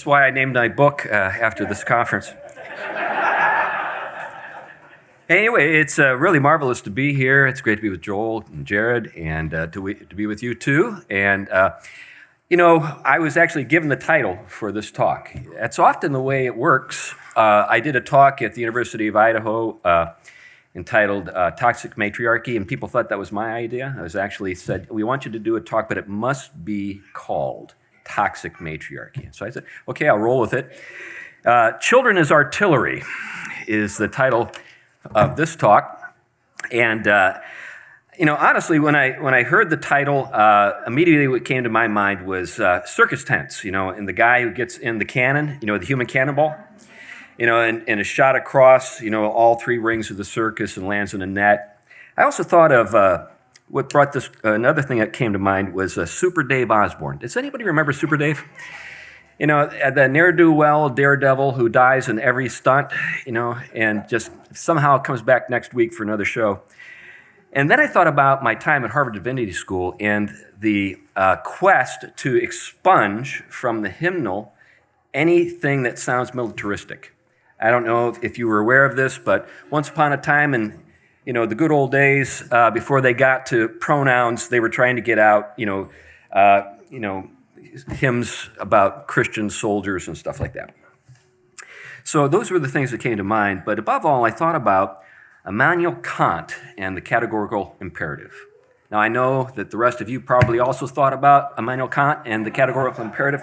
That's why I named my book after this conference. Anyway, it's really marvelous to be here. It's great to be with Joel and Jared and to be with you too. And, I was actually given the title for this talk. That's often the way it works. I did a talk at the University of Idaho entitled Toxic Matriarchy, and people thought that was my idea. I was actually said, we want you to do a talk, but it must be called Toxic Matriarchy. So I said, okay, I'll roll with it. Children as Artillery is the title of this talk. And, honestly, when I heard the title, immediately what came to my mind was circus tents, and the guy who gets in the cannon, the human cannonball, and is shot across, all three rings of the circus and lands in a net. I also thought of what brought this, another thing that came to mind was Super Dave Osborne. Does anybody remember Super Dave? The ne'er-do-well daredevil who dies in every stunt, and just somehow comes back next week for another show. And then I thought about my time at Harvard Divinity School and the quest to expunge from the hymnal anything that sounds militaristic. I don't know if you were aware of this, but once upon a time in the good old days, before they got to pronouns, they were trying to get out, hymns about Christian soldiers and stuff like that. So those were the things that came to mind. But above all, I thought about Immanuel Kant and the categorical imperative. Now, I know that the rest of you probably also thought about Immanuel Kant and the categorical imperative.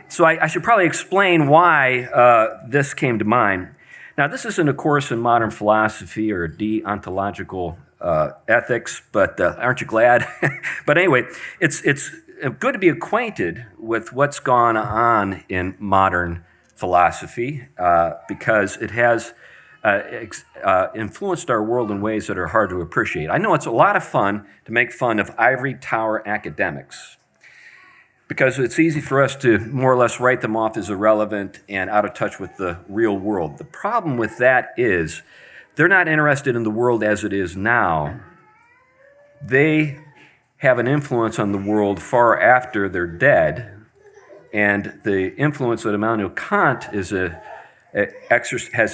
So I should probably explain why this came to mind. Now, this isn't a course in modern philosophy or deontological ethics, but aren't you glad? But anyway, it's good to be acquainted with what's gone on in modern philosophy because it has influenced our world in ways that are hard to appreciate. I know it's a lot of fun to make fun of ivory tower academics because it's easy for us to more or less write them off as irrelevant and out of touch with the real world. The problem with that is they're not interested in the world as it is now. They have an influence on the world far after they're dead, and the influence that Immanuel Kant has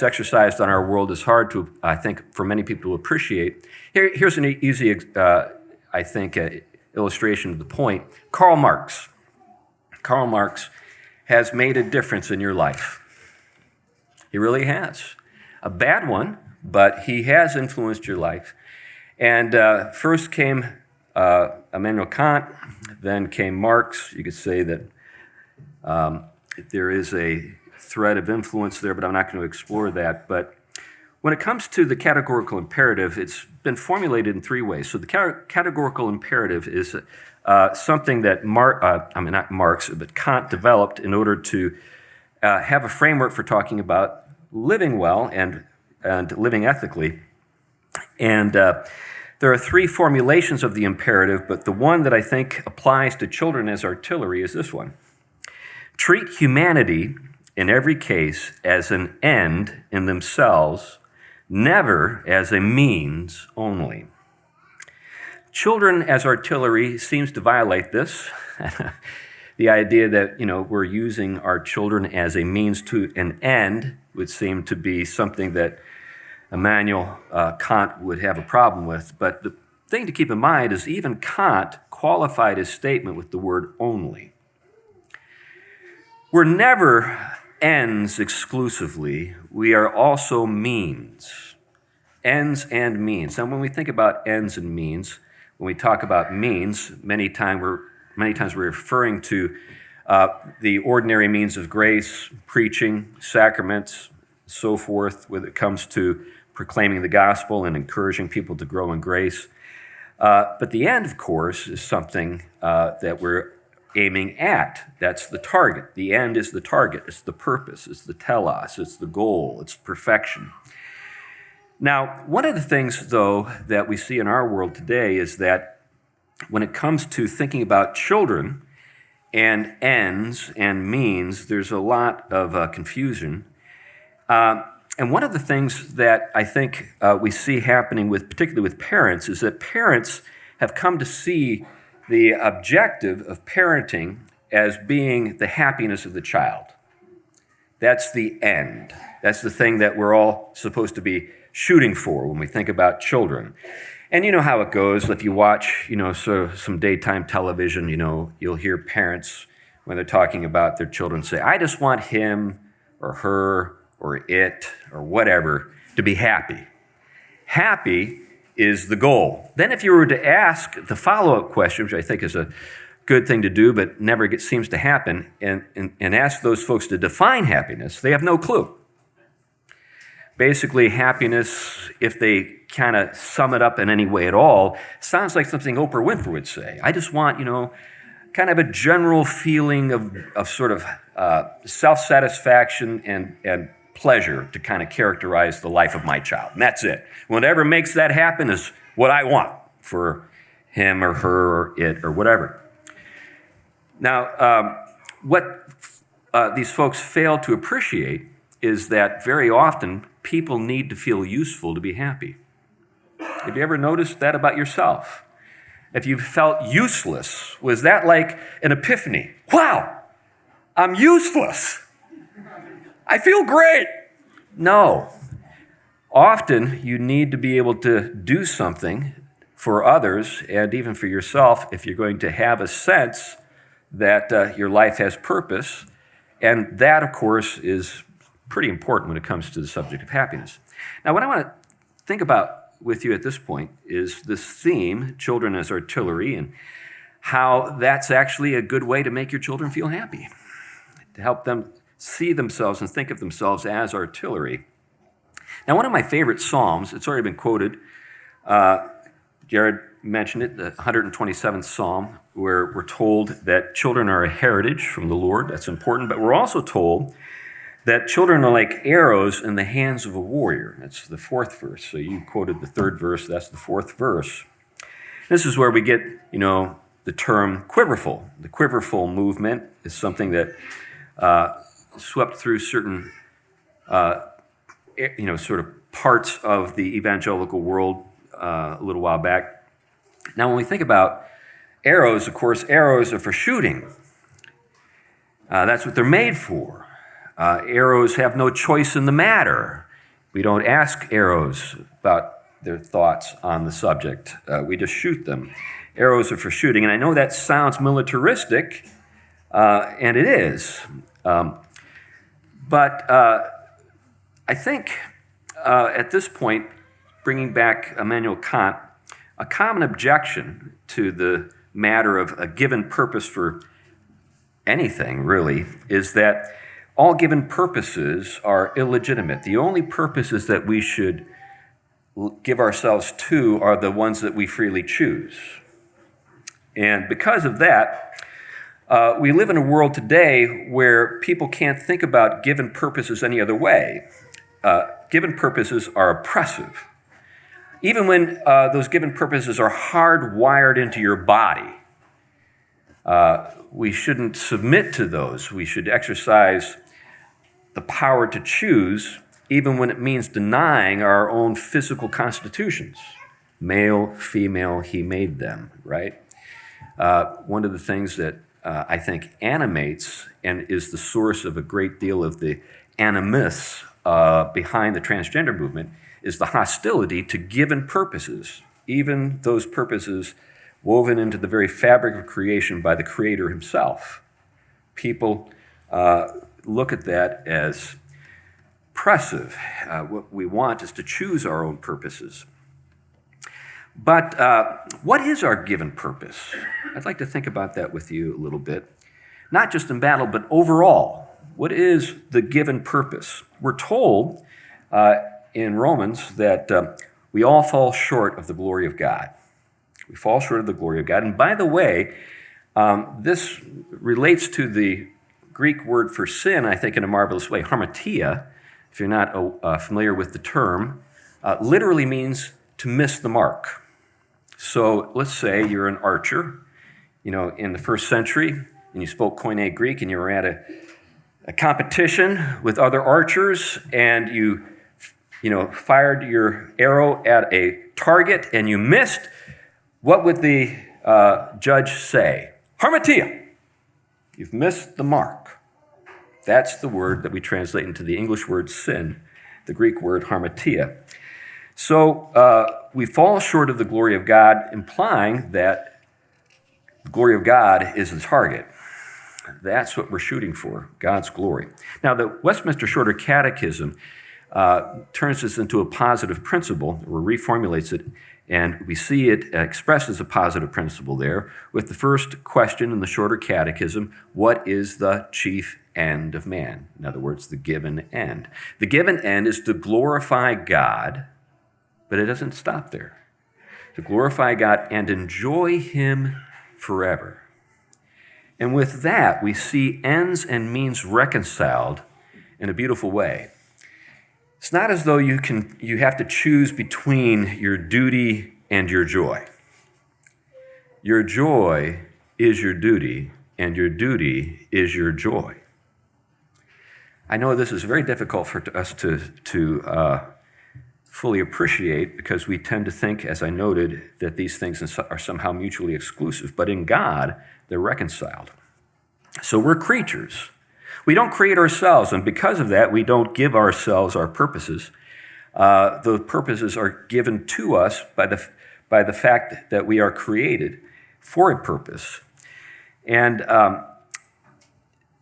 exercised on our world is hard to, I think, for many people to appreciate. Here's an easy, illustration of the point. Karl Marx. Karl Marx has made a difference in your life. He really has. A bad one, but he has influenced your life. And first came Immanuel Kant, then came Marx. You could say that there is a thread of influence there, but I'm not going to explore that. But when it comes to the categorical imperative, it's been formulated in three ways. So the categorical imperative is something that not Marx, but Kant developed in order to have a framework for talking about living well and living ethically. And there are three formulations of the imperative, but the one that I think applies to children as artillery is this one. Treat humanity in every case as an end in themselves, never as a means only. Children as artillery seems to violate this. The idea that, we're using our children as a means to an end would seem to be something that Immanuel Kant would have a problem with. But the thing to keep in mind is even Kant qualified his statement with the word only. We're never ends exclusively. We are also means. Ends and means. Now, when we think about ends and means, when we talk about means, many times we're referring to the ordinary means of grace, preaching, sacraments, so forth, when it comes to proclaiming the gospel and encouraging people to grow in grace. But the end, of course, is something that we're aiming at. That's the target. The end is the target. It's the purpose. It's the telos. It's the goal. It's perfection. Now, one of the things, though, that we see in our world today is that when it comes to thinking about children and ends and means, there's a lot of confusion. And one of the things that I think we see happening particularly with parents, is that parents have come to see the objective of parenting as being the happiness of the child. That's the end. That's the thing that we're all supposed to be shooting for when we think about children. And you know how it goes. If you watch, sort of some daytime television, you'll hear parents, when they're talking about their children, say, I just want him or her or it or whatever to be happy. Happy is the goal. Then if you were to ask the follow-up question, which I think is a good thing to do but never seems to happen, and ask those folks to define happiness, they have no clue. Basically, happiness, if they kind of sum it up in any way at all, sounds like something Oprah Winfrey would say. I just want, kind of a general feeling of sort of self-satisfaction and pleasure to kind of characterize the life of my child. And that's it. Whatever makes that happen is what I want for him or her or it or whatever. Now, what these folks fail to appreciate is that very often people need to feel useful to be happy. Have you ever noticed that about yourself? If you felt useless, was that like an epiphany? Wow, I'm useless. I feel great. No. Often you need to be able to do something for others and even for yourself if you're going to have a sense that your life has purpose. And that, of course, is pretty important when it comes to the subject of happiness. Now, what I want to think about with you at this point is this theme, children as artillery, and how that's actually a good way to make your children feel happy, to help them see themselves and think of themselves as artillery. Now, one of my favorite Psalms, it's already been quoted, Jared mentioned it, the 127th Psalm, where we're told that children are a heritage from the Lord. That's important, but we're also told that children are like arrows in the hands of a warrior. That's the fourth verse. So you quoted the third verse, that's the fourth verse. This is where we get, the term quiverful. The quiverful movement is something that swept through certain, sort of parts of the evangelical world a little while back. Now, when we think about arrows, of course, arrows are for shooting. That's what they're made for. Arrows have no choice in the matter. We don't ask arrows about their thoughts on the subject. We just shoot them. Arrows are for shooting. And I know that sounds militaristic, and it is. But I think at this point, bringing back Immanuel Kant, a common objection to the matter of a given purpose for anything, really, is that all given purposes are illegitimate. The only purposes that we should give ourselves to are the ones that we freely choose. And because of that, we live in a world today where people can't think about given purposes any other way. Given purposes are oppressive. Even when those given purposes are hardwired into your body, we shouldn't submit to those. We should exercise the power to choose, even when it means denying our own physical constitutions. Male, female, he made them, right? One of the things that I think animates and is the source of a great deal of the animus behind the transgender movement is the hostility to given purposes, even those purposes woven into the very fabric of creation by the Creator himself. People look at that as oppressive. What we want is to choose our own purposes. But what is our given purpose? I'd like to think about that with you a little bit. Not just in battle, but overall. What is the given purpose? We're told in Romans that we all fall short of the glory of God. We fall short of the glory of God. And by the way, this relates to the Greek word for sin, I think, in a marvelous way. Harmatia, if you're not familiar with the term, literally means to miss the mark. So let's say you're an archer, in the first century, and you spoke Koine Greek, and you were at a competition with other archers, and you fired your arrow at a target, and you missed. What would the judge say? Harmatia, you've missed the mark. That's the word that we translate into the English word sin, the Greek word harmatia. So we fall short of the glory of God, implying that the glory of God is the target. That's what we're shooting for, God's glory. Now, the Westminster Shorter Catechism turns this into a positive principle, or reformulates it, and we see it expressed as a positive principle there with the first question in the Shorter Catechism: what is the chief end of man? In other words, the given end. The given end is to glorify God, but it doesn't stop there. To glorify God and enjoy Him forever. And with that, we see ends and means reconciled in a beautiful way. It's not as though you have to choose between your duty and your joy. Your joy is your duty, and your duty is your joy. I know this is very difficult for us to fully appreciate, because we tend to think, as I noted, that these things are somehow mutually exclusive. But in God, they're reconciled. So we're creatures. We don't create ourselves, and because of that, we don't give ourselves our purposes. The purposes are given to us by the fact that we are created for a purpose. And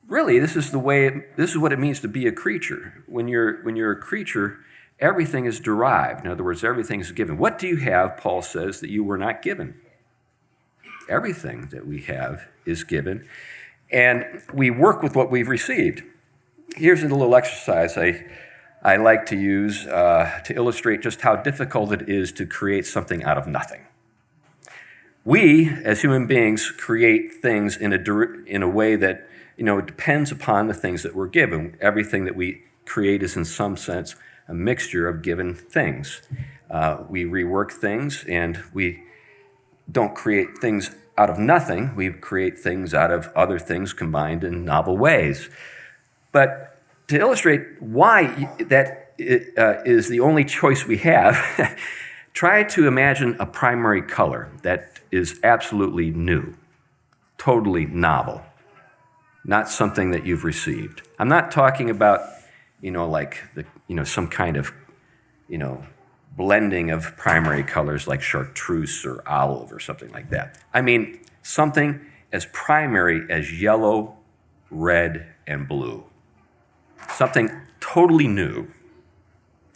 really, this is what it means to be a creature. When you're a creature, everything is derived. In other words, everything is given. What do you have, Paul says, that you were not given? Everything that we have is given, and we work with what we've received. Here's a little exercise I like to use to illustrate just how difficult it is to create something out of nothing. We, as human beings, create things in a way that depends upon the things that we're given. Everything that we create is, in some sense, a mixture of given things. We rework things, and we don't create things out of nothing. We create things out of other things combined in novel ways. But to illustrate why that is the only choice we have, try to imagine a primary color that is absolutely new, totally novel, not something that you've received. I'm not talking about, some kind of, blending of primary colors like chartreuse or olive or something like that. I mean, something as primary as yellow, red, and blue. Something totally new.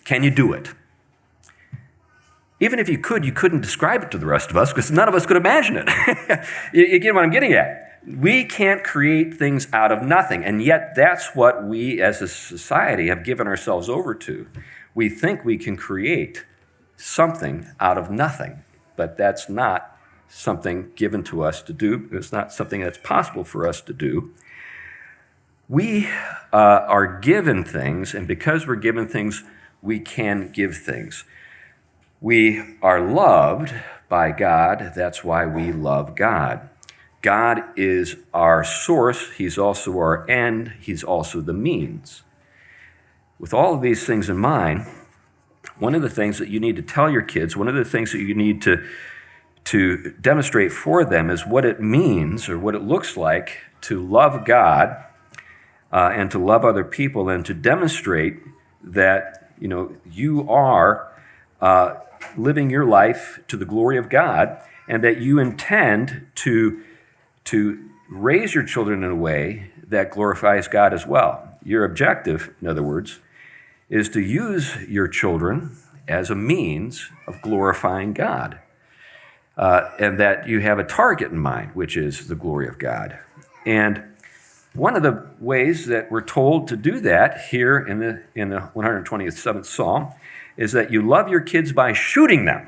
Can you do it? Even if you couldn't describe it to the rest of us, because none of us could imagine it. You get what I'm getting at? We can't create things out of nothing, and yet that's what we as a society have given ourselves over to. We think we can create something out of nothing, but that's not something given to us to do. It's not something that's possible for us to do. We are given things, and because we're given things, we can give things. We are loved by God. That's why we love God. God is our source. He's also our end. He's also the means. With all of these things in mind, one of the things that you need to tell your kids, one of the things that you need to demonstrate for them is what it means, or what it looks like to love God and to love other people, and to demonstrate that you are living your life to the glory of God, and that you intend to raise your children in a way that glorifies God as well. Your objective, in other words, is to use your children as a means of glorifying God, and that you have a target in mind, which is the glory of God. And one of the ways that we're told to do that here in the 127th Psalm is that you love your kids by shooting them.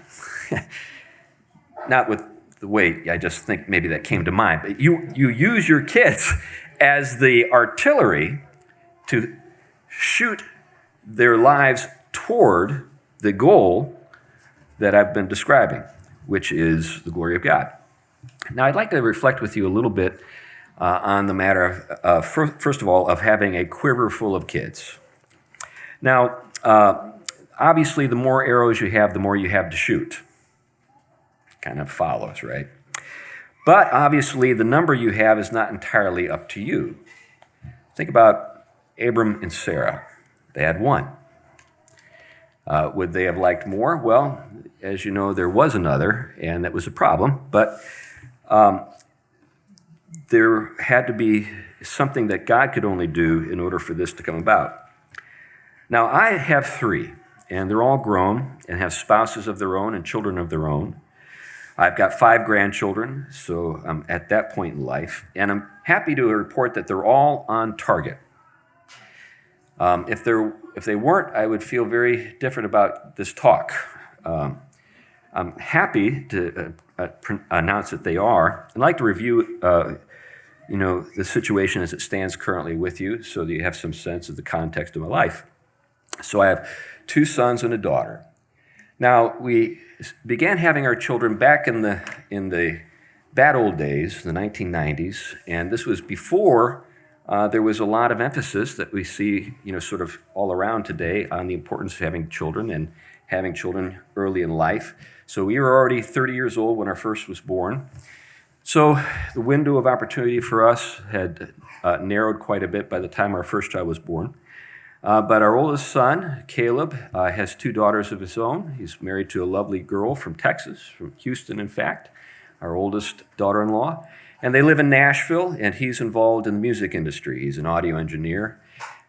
Not with the way I just think maybe that came to mind, but you use your kids as the artillery to shoot their lives toward the goal that I've been describing, which is the glory of God. Now, I'd like to reflect with you a little bit on the matter of, first of all, of having a quiver full of kids. Now, obviously, the more arrows you have, the more you have to shoot. Kind of follows, right? But obviously, the number you have is not entirely up to you. Think about Abram and Sarah. They had one. Would they have liked more? Well, as you know, there was another, and that was a problem. But there had to be something that God could only do in order for this to come about. Now, I have three, and they're all grown and have spouses of their own and children of their own. I've got 5 grandchildren, so I'm at that point in life, and I'm happy to report that they're all on target. If they weren't, I would feel very different about this talk. I'm happy to announce that they are. I'd like to review, the situation as it stands currently with you, so that you have some sense of the context of my life. So I have 2 sons and a daughter. Now, we began having our children back in the bad old days, the 1990s, and this was before there was a lot of emphasis that we see, sort of all around today on the importance of having children and having children early in life. So we were already 30 years old when our first was born. So the window of opportunity for us had narrowed quite a bit by the time our first child was born. But our oldest son, Caleb, has 2 daughters of his own. He's married to a lovely girl from Texas, from Houston, in fact, our oldest daughter-in-law. And they live in Nashville, and he's involved in the music industry. He's an audio engineer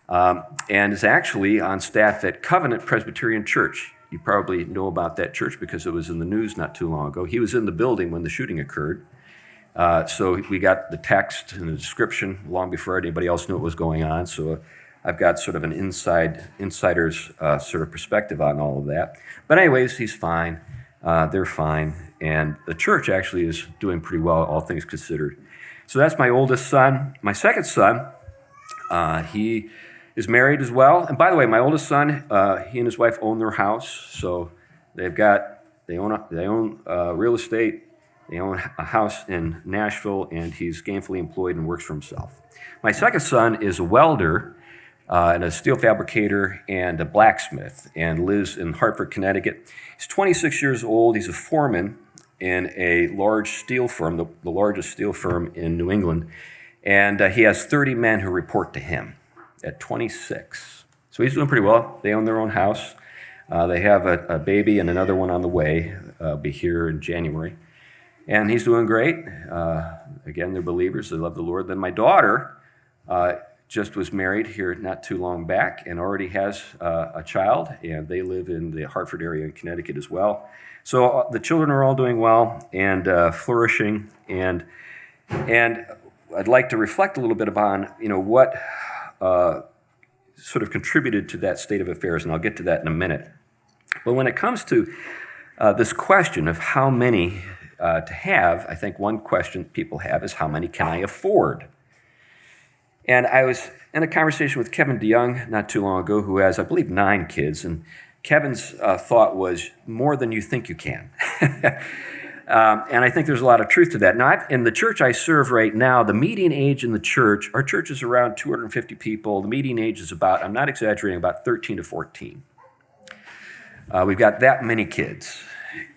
and is actually on staff at Covenant Presbyterian Church. You probably know about that church because it was in the news not too long ago. He was in the building when the shooting occurred. So we got the text and the description long before anybody else knew what was going on. So I've got sort of an insider's sort of perspective on all of that. But anyways, he's fine. They're fine. And the church actually is doing pretty well, all things considered. So that's my oldest son. My second son, he is married as well. And by the way, my oldest son, he and his wife own their house. So they own real estate. They own a house in Nashville, and he's gainfully employed and works for himself. My second son is a welder and a steel fabricator and a blacksmith, and lives in Hartford, Connecticut. He's 26 years old. He's a foreman in a large steel firm, the largest steel firm in New England, and he has 30 men who report to him at 26. So he's doing pretty well. They own their own house. They have a baby and another one on the way, be here in January. And he's doing great. Again, they're believers. They love the Lord. Then my daughter just was married here not too long back and already has a child, and they live in the Hartford area in Connecticut as well. So the children are all doing well and flourishing, and I'd like to reflect a little bit upon what sort of contributed to that state of affairs, and I'll get to that in a minute. But when it comes to this question of how many to have, I think one question people have is, how many can I afford? And I was in a conversation with Kevin DeYoung not too long ago, who has, I believe, 9 kids, and Kevin's thought was more than you think you can. And I think there's a lot of truth to that. Now, in the church I serve right now, the median age in the church, our church is around 250 people. The median age is about, I'm not exaggerating, about 13 to 14. We've got that many kids.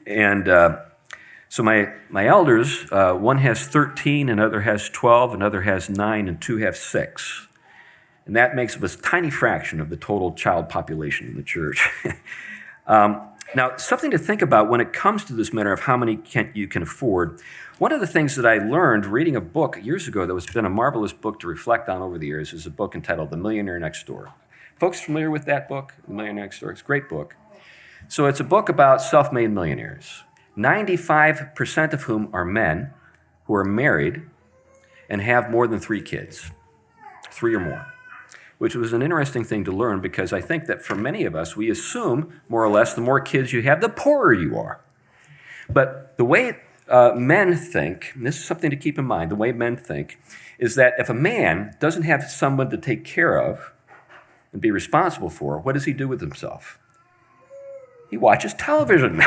And so my elders, one has 13, another has 12, another has 9, and 2 have 6. And that makes up a tiny fraction of the total child population in the church. Now, something to think about when it comes to this matter of how many you can afford. One of the things that I learned reading a book years ago that has been a marvelous book to reflect on over the years is a book entitled The Millionaire Next Door. Folks familiar with that book, The Millionaire Next Door? It's a great book. So it's a book about self-made millionaires, 95% of whom are men who are married and have more than 3 kids, 3 or more, which was an interesting thing to learn, because I think that for many of us, we assume, more or less, the more kids you have, the poorer you are. But the way men think, and this is something to keep in mind, the way men think, is that if a man doesn't have someone to take care of and be responsible for, what does he do with himself? He watches television.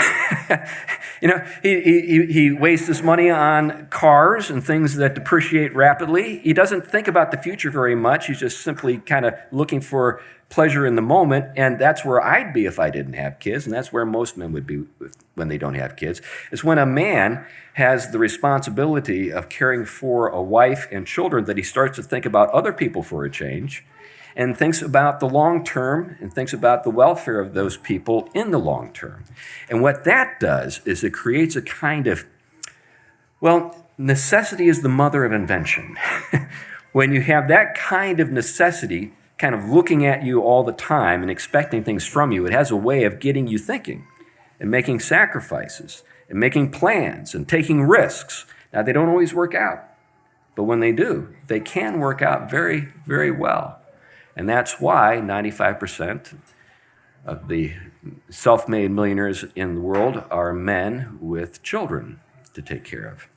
He wastes his money on cars and things that depreciate rapidly. He doesn't think about the future very much. He's just simply kind of looking for pleasure in the moment, and that's where I'd be if I didn't have kids, and that's where most men would be when they don't have kids. It's when a man has the responsibility of caring for a wife and children that he starts to think about other people for a change. and thinks about the long term and thinks about the welfare of those people in the long term. And what that does is it creates a kind of, well, necessity is the mother of invention. When you have that kind of necessity kind of looking at you all the time and expecting things from you, it has a way of getting you thinking and making sacrifices and making plans and taking risks. Now, they don't always work out, but when they do, they can work out very, very well. And that's why 95% of the self-made millionaires in the world are men with children to take care of.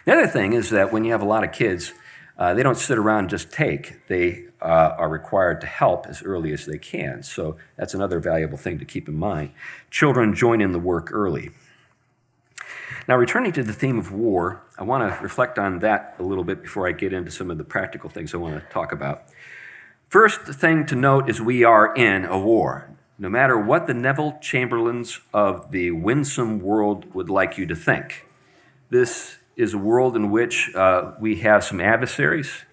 The other thing is that when you have a lot of kids, they don't sit around and just take. They are required to help as early as they can. So that's another valuable thing to keep in mind. Children join in the work early. Now, returning to the theme of war, I want to reflect on that a little bit before I get into some of the practical things I want to talk about. First thing to note is we are in a war. No matter what the Neville Chamberlains of the winsome world would like you to think. This is a world in which we have some adversaries.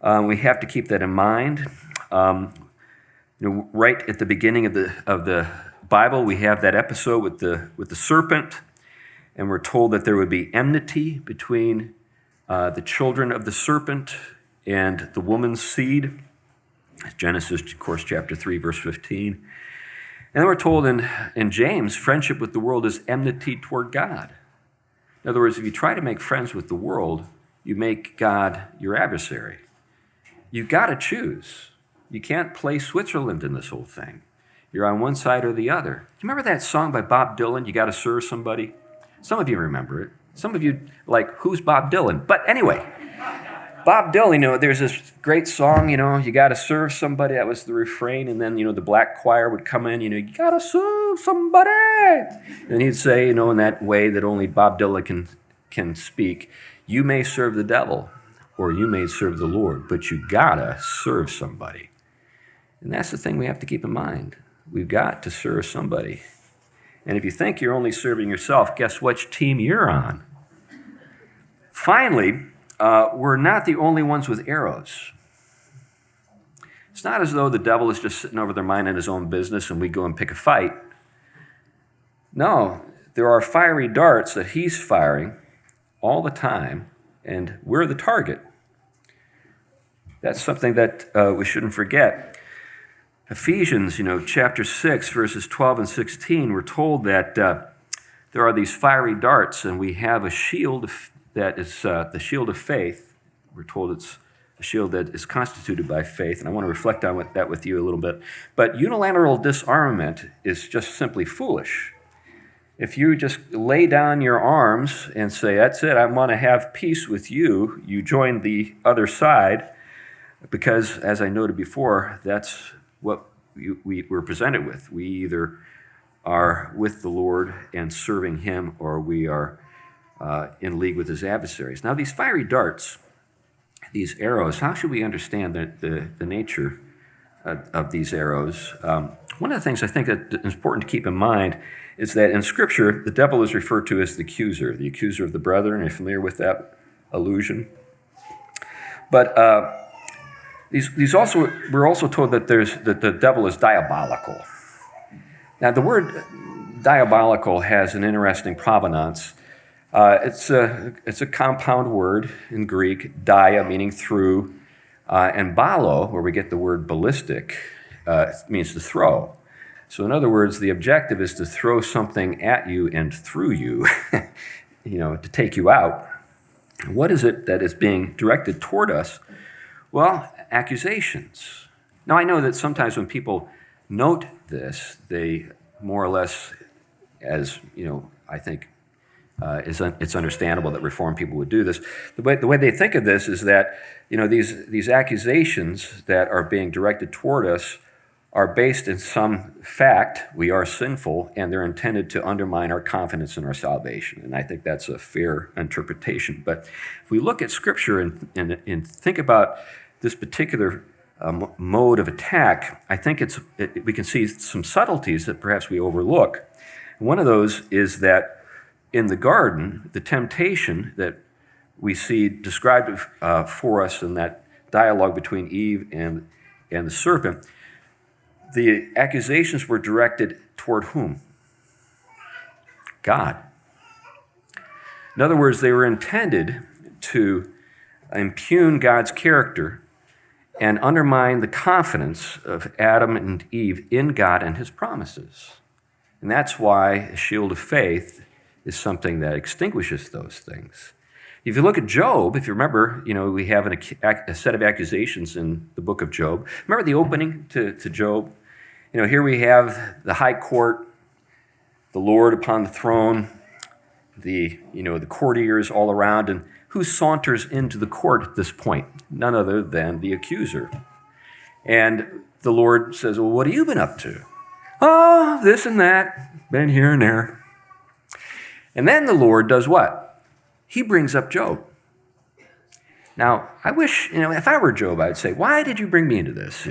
We have to keep that in mind. Right at the beginning of the Bible, we have that episode with the serpent, and we're told that there would be enmity between the children of the serpent and the woman's seed. Genesis, of course, chapter 3, verse 15. And then we're told in James, friendship with the world is enmity toward God. In other words, if you try to make friends with the world, you make God your adversary. You've got to choose. You can't play Switzerland in this whole thing. You're on one side or the other. Do you remember that song by Bob Dylan, You Gotta Serve Somebody? Some of you remember it. Some of you, like, who's Bob Dylan? But anyway, Bob Dylan, there's this great song, you gotta serve somebody. That was the refrain. And then, the black choir would come in, you gotta serve somebody. And he'd say, in that way that only Bob Dylan can speak, you may serve the devil or you may serve the Lord, but you gotta serve somebody. And that's the thing we have to keep in mind. We've got to serve somebody. And if you think you're only serving yourself, guess which team you're on? Finally, we're not the only ones with arrows. It's not as though the devil is just sitting over there minding his own business and we go and pick a fight. No, there are fiery darts that he's firing all the time, and we're the target. That's something that we shouldn't forget. Ephesians, chapter 6, verses 12 and 16, we're told that there are these fiery darts, and we have a shield that is the shield of faith. We're told it's a shield that is constituted by faith, and I want to reflect on that with you a little bit. But unilateral disarmament is just simply foolish. If you just lay down your arms and say, that's it, I want to have peace with you, you join the other side, because, as I noted before, that's what we're presented with. We either are with the Lord and serving him, or we are in league with his adversaries. Now, these fiery darts, these arrows, how should we understand the nature of these arrows? One of the things I think that is important to keep in mind is that in Scripture, the devil is referred to as the accuser of the brethren. Are you familiar with that allusion? But we're also told that the devil is diabolical. Now, the word diabolical has an interesting provenance. It's a compound word in Greek, dia meaning through, and balo, where we get the word ballistic, means to throw. So in other words, the objective is to throw something at you and through you, to take you out. What is it that is being directed toward us? Well, accusations. Now, I know that sometimes when people note this, they more or less, as I think it's understandable that Reformed people would do this. The way they think of this is that these accusations that are being directed toward us are based in some fact. We are sinful, and they're intended to undermine our confidence in our salvation. And I think that's a fair interpretation. But if we look at Scripture and think about this particular mode of attack, I think we can see some subtleties that perhaps we overlook. One of those is that in the garden, the temptation that we see described for us in that dialogue between Eve and and the serpent, the accusations were directed toward whom? God. In other words, they were intended to impugn God's character and undermine the confidence of Adam and Eve in God and his promises. And that's why a shield of faith is something that extinguishes those things. If you look at Job, if you remember, we have a set of accusations in the book of Job. Remember the opening to Job? Here we have the high court, the Lord upon the throne, the courtiers all around, and who saunters into the court at this point? None other than the accuser. And the Lord says, well, what have you been up to? Oh, this and that, been here and there. And then the Lord does what? He brings up Job. Now, I wish, if I were Job, I would say, why did you bring me into this?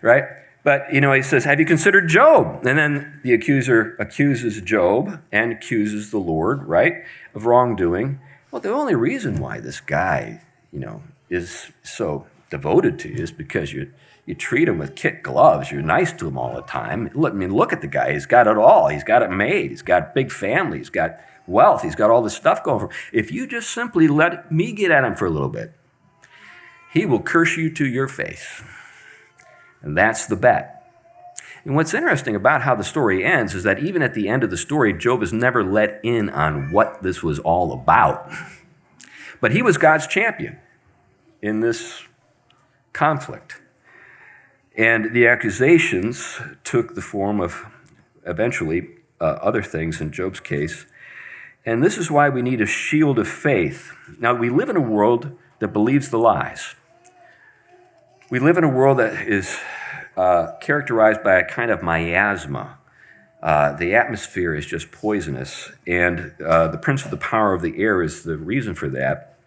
Right? But, he says, have you considered Job? And then the accuser accuses Job and accuses the Lord, right, of wrongdoing. Well, the only reason why this guy, is so devoted to you is because you treat him with kid gloves. You're nice to him all the time. Look at the guy. He's got it all. He's got it made. He's got a big family. He's got wealth. He's got all this stuff going for him. If you just simply let me get at him for a little bit, he will curse you to your face. And that's the bet. And what's interesting about how the story ends is that even at the end of the story, Job is never let in on what this was all about. But he was God's champion in this conflict. And the accusations took the form of, eventually, other things in Job's case. And this is why we need a shield of faith. Now, we live in a world that believes the lies. We live in a world that is characterized by a kind of miasma. The atmosphere is just poisonous, and the prince of the power of the air is the reason for that.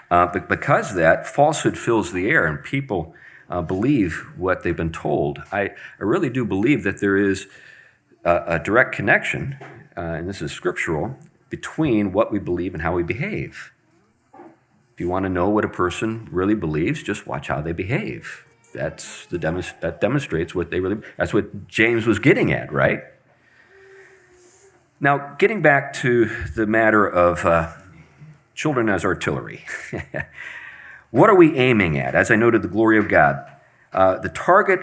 But because of that, falsehood fills the air, and people believe what they've been told. I really do believe that there is a direct connection, and this is scriptural, between what we believe and how we behave. If you want to know what a person really believes, just watch how they behave. That demonstrates what they really. That's what James was getting at, right? Now, getting back to the matter of children as artillery. What are we aiming at? As I noted, the glory of God. The target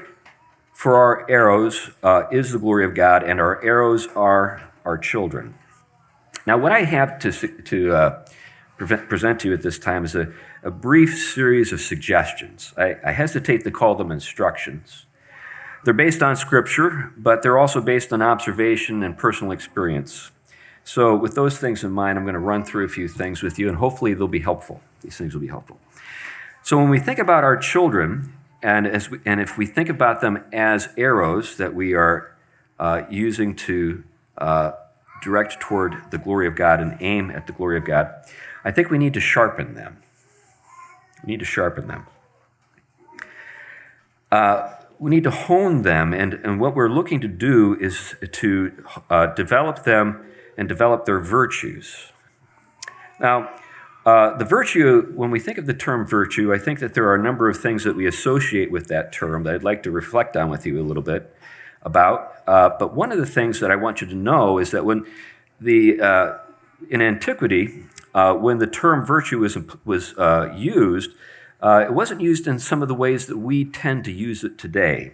for our arrows is the glory of God, and our arrows are our children. Now, what I have to present to you at this time is a brief series of suggestions. I hesitate to call them instructions. They're based on Scripture, but they're also based on observation and personal experience. So with those things in mind, I'm going to run through a few things with you, and hopefully they'll be helpful. These things will be helpful. So when we think about our children, and if we think about them as arrows that we are using to direct toward the glory of God and aim at the glory of God, I think we need to sharpen them. We need to sharpen them. We need to hone them, and what we're looking to do is to develop them and develop their virtues. Now, the virtue, when we think of the term virtue, I think that there are a number of things that we associate with that term that I'd like to reflect on with you a little bit about. But one of the things that I want you to know is that when in antiquity, when the term virtue was used, it wasn't used in some of the ways that we tend to use it today.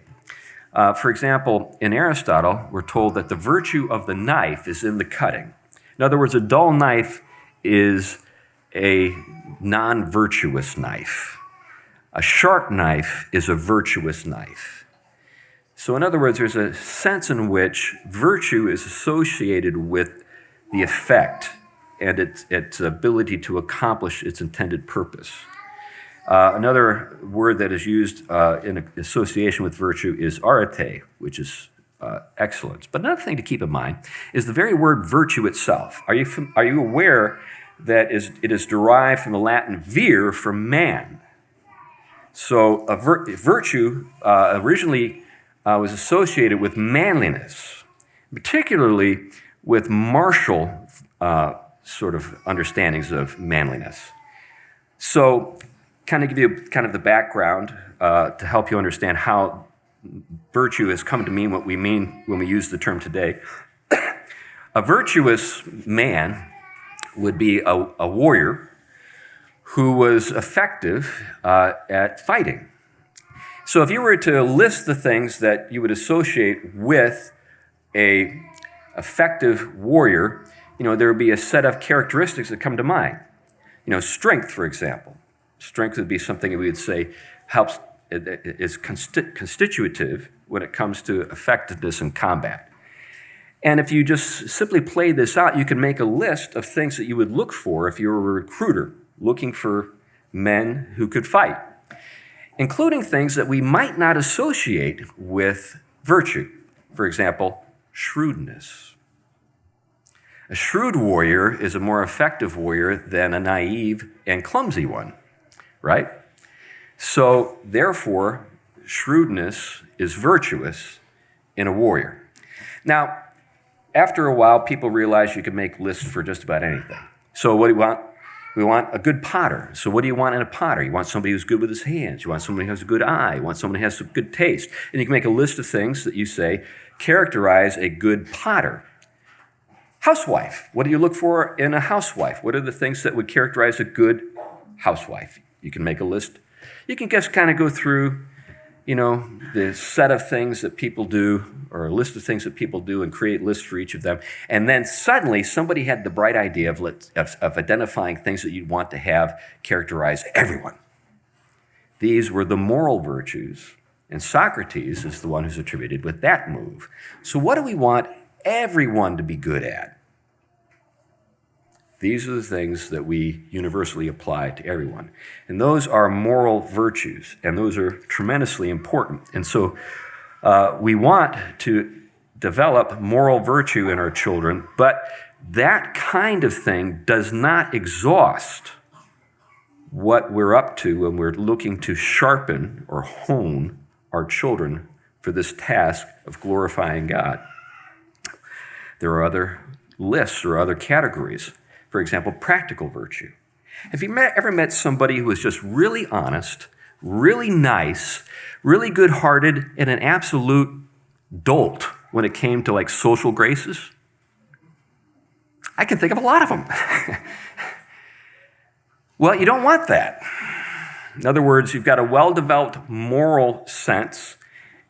For example, in Aristotle, we're told that the virtue of the knife is in the cutting. In other words, a dull knife is a non-virtuous knife. A sharp knife is a virtuous knife. So in other words, there's a sense in which virtue is associated with the effect and its ability to accomplish its intended purpose. Another word that is used in association with virtue is arete, which is excellence. But another thing to keep in mind is the very word virtue itself. Are you aware that it is derived from the Latin vir, for man? So virtue originally was associated with manliness, particularly with martial sort of understandings of manliness. So kind of give you kind of the background to help you understand how virtue has come to mean what we mean when we use the term today. A virtuous man would be a warrior who was effective at fighting. So if you were to list the things that you would associate with a effective warrior, there would be a set of characteristics that come to mind. Strength, for example. Strength would be something that we would say is constitutive when it comes to effectiveness in combat. And if you just simply play this out, you can make a list of things that you would look for if you were a recruiter looking for men who could fight, including things that we might not associate with virtue. For example, shrewdness. A shrewd warrior is a more effective warrior than a naive and clumsy one, right? So, therefore, shrewdness is virtuous in a warrior. Now, after a while, people realize you can make lists for just about anything. So what do we want? We want a good potter. So what do you want in a potter? You want somebody who's good with his hands. You want somebody who has a good eye. You want somebody who has some good taste. And you can make a list of things that you say characterize a good potter. Housewife. What do you look for in a housewife? What are the things that would characterize a good housewife? You can make a list. You can just kind of go through, the set of things that people do, or a list of things that people do, and create lists for each of them. And then suddenly somebody had the bright idea of identifying things that you'd want to have characterize everyone. These were the moral virtues, and Socrates is the one who's attributed with that move. So what do we want everyone to be good at? These are the things that we universally apply to everyone. And those are moral virtues, and those are tremendously important. And so we want to develop moral virtue in our children, but that kind of thing does not exhaust what we're up to when we're looking to sharpen or hone our children for this task of glorifying God. There are other lists or other categories. For example, practical virtue. Have you ever met somebody who was just really honest, really nice, really good-hearted, and an absolute dolt when it came to social graces? I can think of a lot of them. Well, you don't want that. In other words, you've got a well-developed moral sense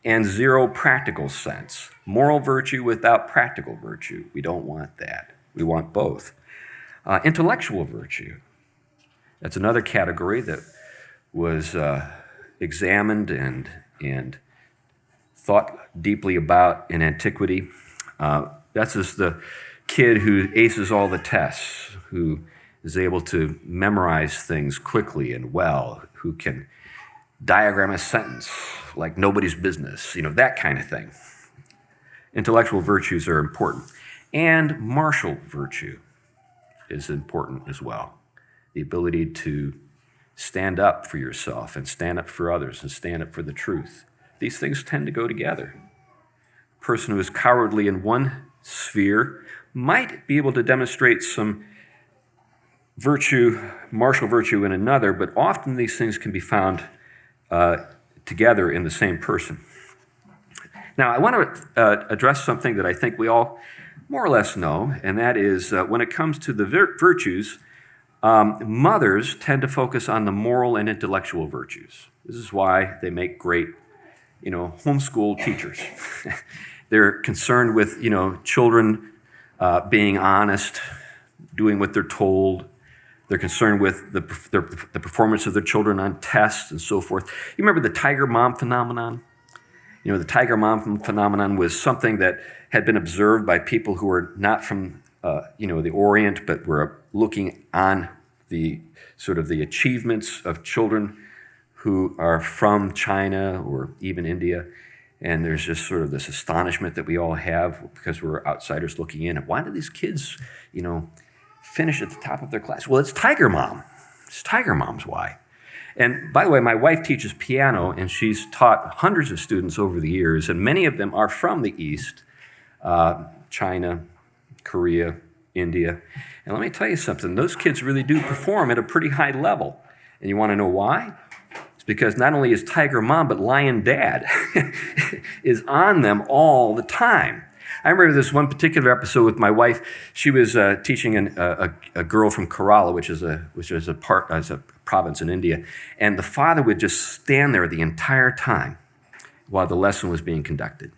and zero practical sense. Moral virtue without practical virtue. We don't want that. We want both. Intellectual virtue. That's another category that was examined and thought deeply about in antiquity. That's just the kid who aces all the tests, who is able to memorize things quickly and well, who can diagram a sentence like nobody's business, that kind of thing. Intellectual virtues are important. And martial virtue is important as well. The ability to stand up for yourself and stand up for others and stand up for the truth. These things tend to go together. A person who is cowardly in one sphere might be able to demonstrate some virtue, martial virtue in another, but often these things can be found together in the same person. Now, I want to address something that I think we all more or less know, and that is when it comes to the virtues, mothers tend to focus on the moral and intellectual virtues. This is why they make great, homeschool teachers. They're concerned with, children being honest, doing what they're told. They're concerned with the performance of their children on tests and so forth. You remember the tiger mom phenomenon? The tiger mom phenomenon was something that had been observed by people who were not from, the Orient, but were looking on the sort of the achievements of children who are from China or even India. And there's just sort of this astonishment that we all have because we're outsiders looking in. Why do these kids, finish at the top of their class? Well, it's tiger mom. It's tiger mom's why. And by the way, my wife teaches piano, and she's taught hundreds of students over the years, and many of them are from the East, China, Korea, India. And let me tell you something, those kids really do perform at a pretty high level. And you want to know why? It's because not only is Tiger Mom, but Lion Dad is on them all the time. I remember this one particular episode with my wife. She was teaching a girl from Kerala, which is a province in India, and the father would just stand there the entire time while the lesson was being conducted.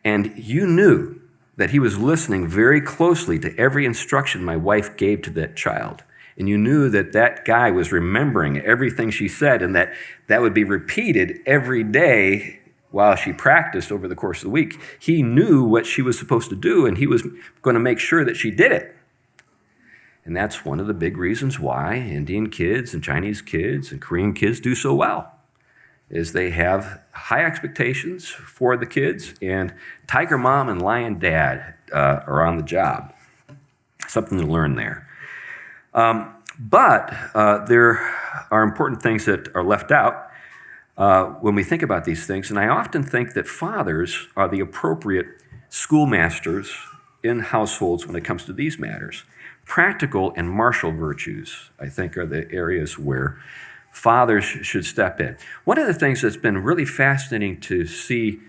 And you knew that he was listening very closely to every instruction my wife gave to that child. And you knew that that guy was remembering everything she said, and that would be repeated every day while she practiced over the course of the week. He knew what she was supposed to do, and he was going to make sure that she did it. And that's one of the big reasons why Indian kids and Chinese kids and Korean kids do so well, is they have high expectations for the kids, and Tiger Mom and Lion Dad are on the job. Something to learn there. But there are important things that are left out when we think about these things, and I often think that fathers are the appropriate schoolmasters in households when it comes to these matters. Practical and martial virtues, I think, are the areas where fathers should step in. One of the things that's been really fascinating to see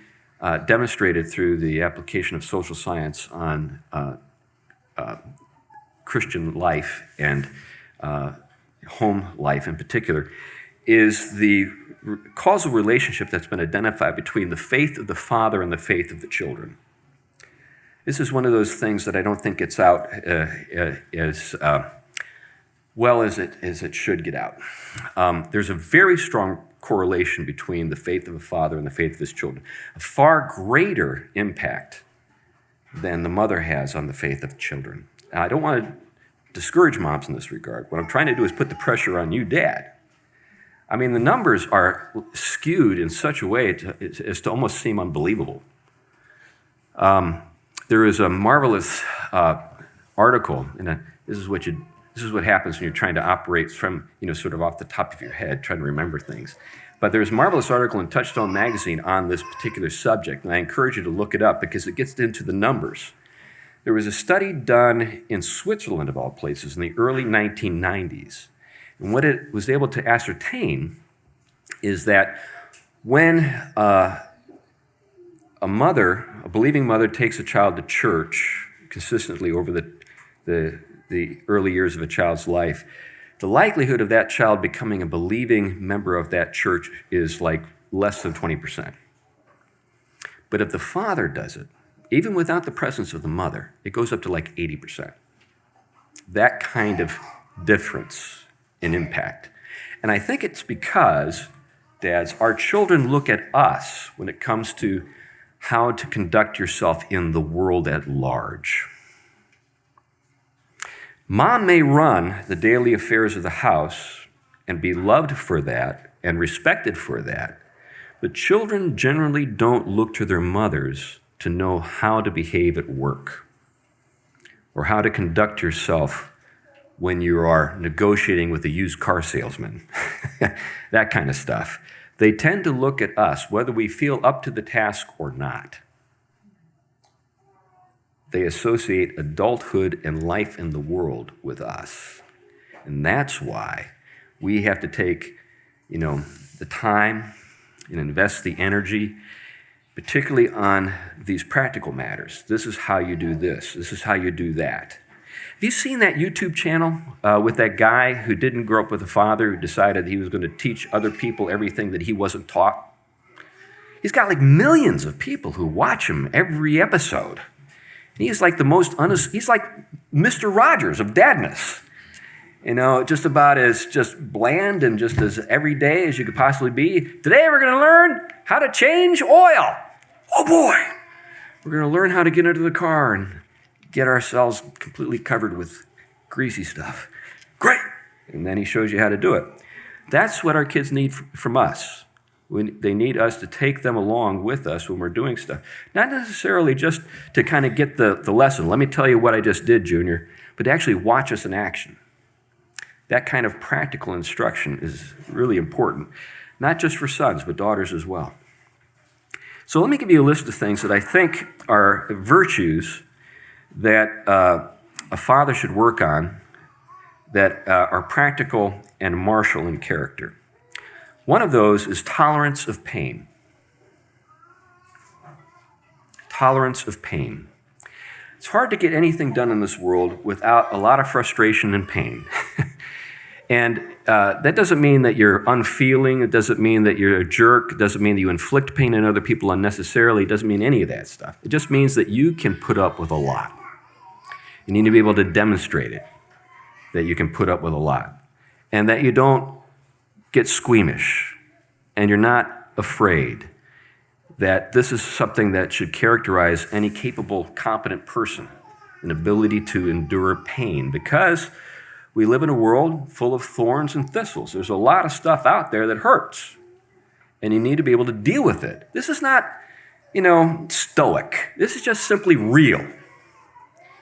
demonstrated through the application of social science on Christian life and home life in particular is the causal relationship that's been identified between the faith of the father and the faith of the children. This is one of those things that I don't think gets out as well as it should get out. There's a very strong correlation between the faith of a father and the faith of his children, a far greater impact than the mother has on the faith of children. Now, I don't want to discourage moms in this regard. What I'm trying to do is put the pressure on you, Dad. I mean, the numbers are skewed in such a way as to almost seem unbelievable. There is a marvelous article, and this is what happens when you're trying to operate from, sort of off the top of your head, trying to remember things. But there's a marvelous article in Touchstone magazine on this particular subject, and I encourage you to look it up because it gets into the numbers. There was a study done in Switzerland, of all places, in the early 1990s. And what it was able to ascertain is that when a believing mother takes a child to church consistently over the early years of a child's life, the likelihood of that child becoming a believing member of that church is like less than 20%. But if the father does it, even without the presence of the mother, it goes up to like 80%. That kind of difference in impact. And I think it's because, dads, our children look at us when it comes to how to conduct yourself in the world at large. Mom may run the daily affairs of the house and be loved for that and respected for that, but children generally don't look to their mothers to know how to behave at work or how to conduct yourself when you are negotiating with a used car salesman, that kind of stuff. They tend to look at us, whether we feel up to the task or not. They associate adulthood and life in the world with us. And that's why we have to take, the time and invest the energy, particularly on these practical matters. This is how you do this. This is how you do that. Have you seen that YouTube channel with that guy who didn't grow up with a father, who decided he was going to teach other people everything that he wasn't taught? He's got like millions of people who watch him every episode. And he's like the most honest, he's like Mr. Rogers of dadness. Just about as just bland and just as everyday as you could possibly be. Today we're going to learn how to change oil. Oh boy! We're going to learn how to get into the car and get ourselves completely covered with greasy stuff. Great! And then he shows you how to do it. That's what our kids need from us. They need us to take them along with us when we're doing stuff. Not necessarily just to kind of get the lesson. Let me tell you what I just did, Junior. But to actually watch us in action. That kind of practical instruction is really important. Not just for sons, but daughters as well. So let me give you a list of things that I think are virtues that a father should work on that are practical and martial in character. One of those is tolerance of pain. Tolerance of pain. It's hard to get anything done in this world without a lot of frustration and pain. And that doesn't mean that you're unfeeling. It doesn't mean that you're a jerk. It doesn't mean that you inflict pain on other people unnecessarily. It doesn't mean any of that stuff. It just means that you can put up with a lot. You need to be able to demonstrate it, that you can put up with a lot, and that you don't get squeamish, and you're not afraid, that this is something that should characterize any capable, competent person, an ability to endure pain, because we live in a world full of thorns and thistles. There's a lot of stuff out there that hurts, and you need to be able to deal with it. This is not, stoic. This is just simply real.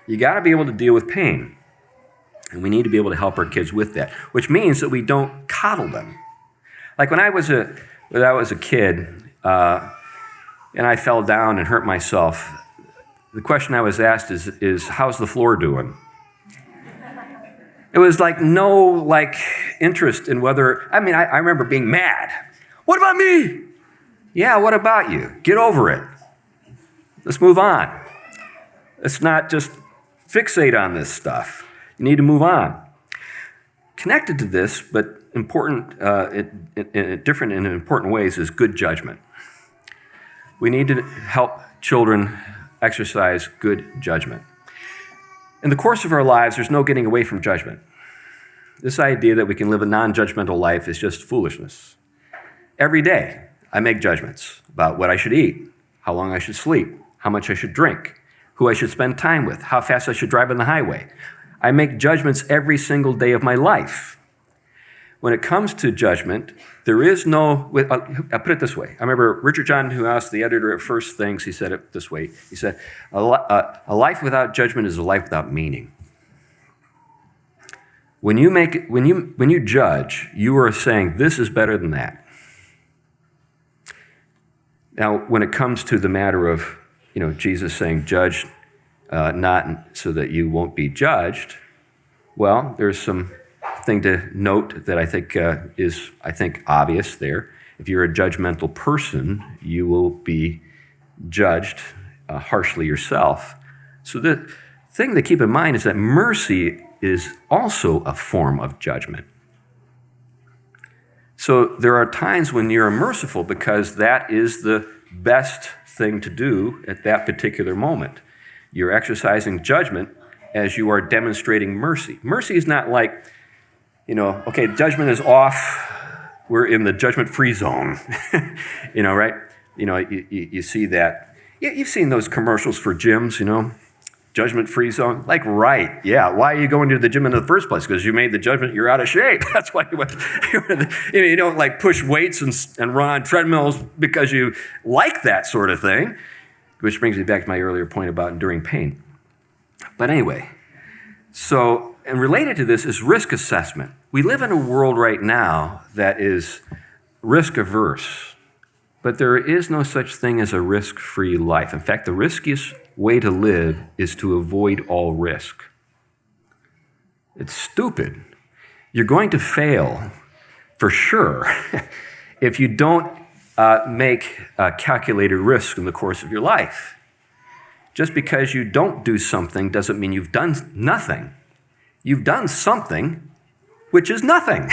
You got to be able to deal with pain, and we need to be able to help our kids with that, which means that we don't coddle them. Like when I was a kid, and I fell down and hurt myself, the question I was asked is how's the floor doing? It was no interest in whether, I remember being mad. What about me? Yeah, what about you? Get over it. Let's move on. Let's not just fixate on this stuff. You need to move on. Connected to this, but important, different in important ways, is good judgment. We need to help children exercise good judgment. In the course of our lives, there's no getting away from judgment. This idea that we can live a non-judgmental life is just foolishness. Every day, I make judgments about what I should eat, how long I should sleep, how much I should drink, who I should spend time with, how fast I should drive on the highway. I make judgments every single day of my life. When it comes to judgment, there is no, I'll put it this way. I remember Richard John, who asked the editor of First Things, he said it this way. He said, a life without judgment is a life without meaning. When you judge, you are saying this is better than that. Now, when it comes to the matter of, Jesus saying judge not so that you won't be judged, well, there's some thing to note that I think is obvious there. If you're a judgmental person, you will be judged harshly yourself. So the thing to keep in mind is that mercy is also a form of judgment. So there are times when you're merciful because that is the best thing to do at that particular moment. You're exercising judgment as you are demonstrating mercy. Mercy is not like, okay, judgment is off, we're in the judgment-free zone, right? You see that. You've seen those commercials for gyms, judgment-free zone. Right, yeah. Why are you going to the gym in the first place? Because you made the judgment you're out of shape. That's why you went. You don't push weights and run on treadmills because you like that sort of thing, which brings me back to my earlier point about enduring pain. But anyway, and related to this is risk assessment. We live in a world right now that is risk-averse, but there is no such thing as a risk-free life. In fact, the riskiest way to live is to avoid all risk. It's stupid. You're going to fail, for sure, if you don't make calculated risk in the course of your life. Just because you don't do something doesn't mean you've done nothing. You've done something which is nothing.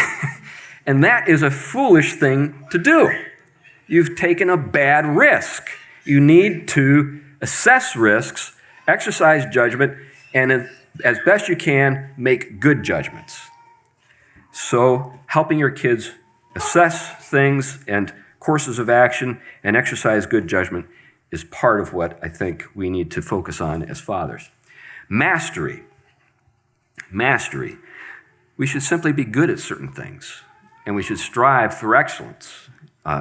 And that is a foolish thing to do. You've taken a bad risk. You need to assess risks, exercise judgment, and as best you can, make good judgments. So helping your kids assess things and courses of action and exercise good judgment is part of what I think we need to focus on as fathers. Mastery. We should simply be good at certain things, and we should strive for excellence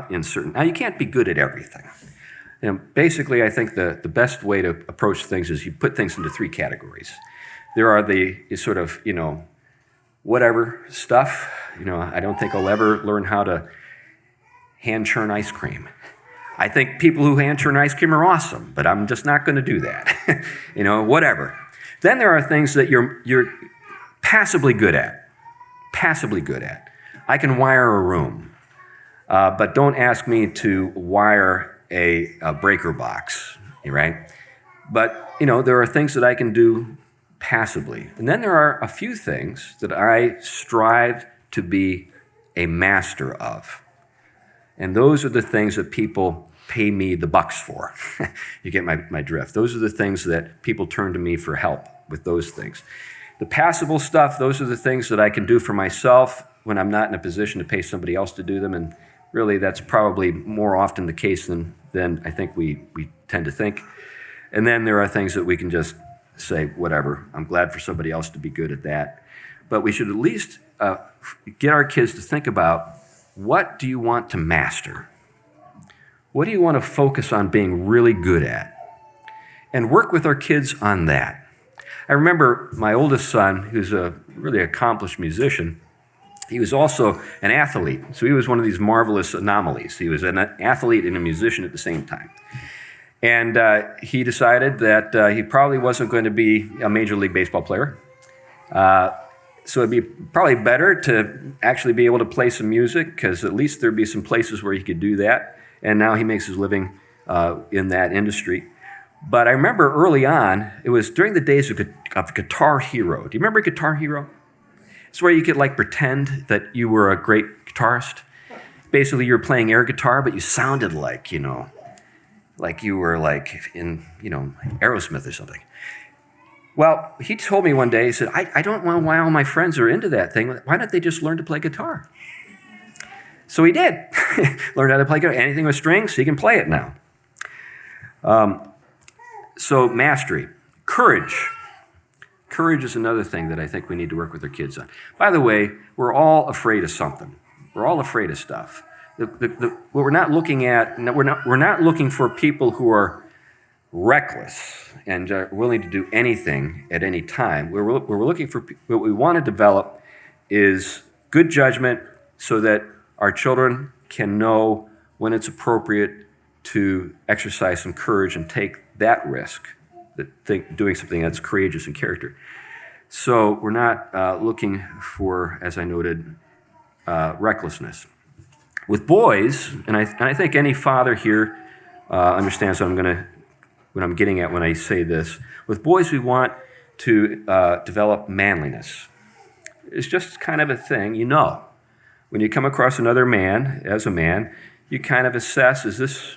in certain. Now, you can't be good at everything. Basically, I think the best way to approach things is you put things into three categories. There are the sort of, whatever stuff. I don't think I'll ever learn how to hand churn ice cream. I think people who hand churn ice cream are awesome, but I'm just not going to do that. Whatever. Then there are things that you're passably good at. passably good at. I can wire a room, but don't ask me to wire a breaker box, right? But, there are things that I can do passably. And then there are a few things that I strive to be a master of. And those are the things that people pay me the bucks for. You get my drift. Those are the things that people turn to me for help with those things. The passable stuff, those are the things that I can do for myself when I'm not in a position to pay somebody else to do them. And really, that's probably more often the case than I think we tend to think. And then there are things that we can just say, whatever, I'm glad for somebody else to be good at that. But we should at least get our kids to think about, what do you want to master? What do you want to focus on being really good at? And work with our kids on that. I remember my oldest son, who's a really accomplished musician, he was also an athlete. So he was one of these marvelous anomalies. He was an athlete and a musician at the same time. And he decided that he probably wasn't going to be a Major League Baseball player. So it'd be probably better to actually be able to play some music, because at least there'd be some places where he could do that. And now he makes his living in that industry. But I remember early on, it was during the days of Guitar Hero. Do you remember Guitar Hero? It's where you could pretend that you were a great guitarist. Basically, you were playing air guitar, but you sounded like you were in, Aerosmith or something. Well, he told me one day, he said, I don't know why all my friends are into that thing. Why don't they just learn to play guitar? So he did. Learned how to play guitar. Anything with strings, he can play it now. So mastery. Courage. Courage is another thing that I think we need to work with our kids on. By the way, we're all afraid of something. We're all afraid of stuff. What we're not looking at, we're not looking for people who are reckless and are willing to do anything at any time. We're looking for, what we want to develop is good judgment so that our children can know when it's appropriate to exercise some courage and take that risk, doing something that's courageous in character. So we're not looking for, as I noted, recklessness. With boys, and I think any father here understands what I'm getting at when I say this. With boys, we want to develop manliness. It's just kind of a thing, When you come across another man, as a man, you kind of assess, is this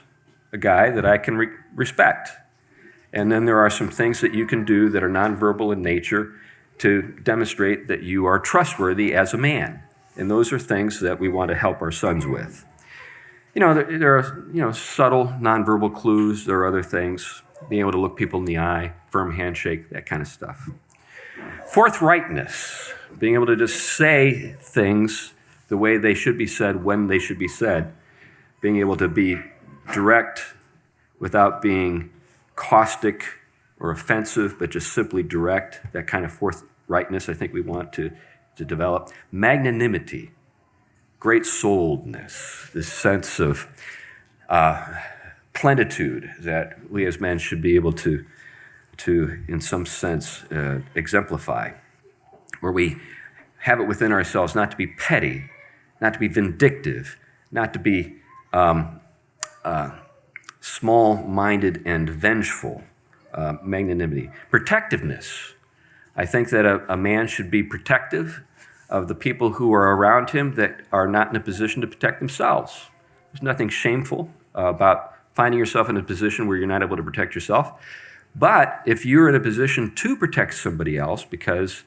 a guy that I can respect? And then there are some things that you can do that are nonverbal in nature to demonstrate that you are trustworthy as a man. And those are things that we want to help our sons with. There are subtle nonverbal clues. There are other things, being able to look people in the eye, firm handshake, that kind of stuff. Forthrightness, being able to just say things the way they should be said, when they should be said. Being able to be direct without being caustic or offensive, but just simply direct. That kind of forthrightness I think we want to develop. Magnanimity, great-souledness, this sense of plenitude that we as men should be able to in some sense, exemplify, where we have it within ourselves not to be petty, not to be vindictive, not to be small-minded and vengeful. Magnanimity. Protectiveness. I think that a man should be protective of the people who are around him that are not in a position to protect themselves. There's nothing shameful about finding yourself in a position where you're not able to protect yourself. But if you're in a position to protect somebody else because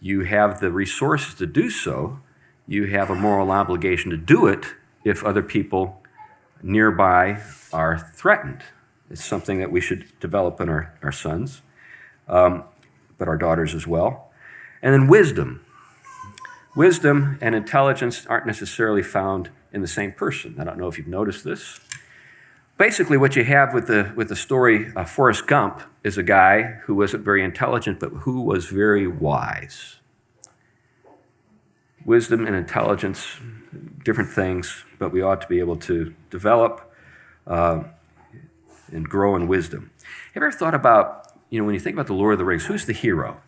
you have the resources to do so, you have a moral obligation to do it if other people nearby are threatened. It's something that we should develop in our sons, but our daughters as well. And then wisdom. Wisdom and intelligence aren't necessarily found in the same person. I don't know if you've noticed this. Basically, what you have with the story of Forrest Gump is a guy who wasn't very intelligent, but who was very wise. Wisdom and intelligence, different things, but we ought to be able to develop and grow in wisdom. Have you ever thought about, when you think about the Lord of the Rings, who's the hero?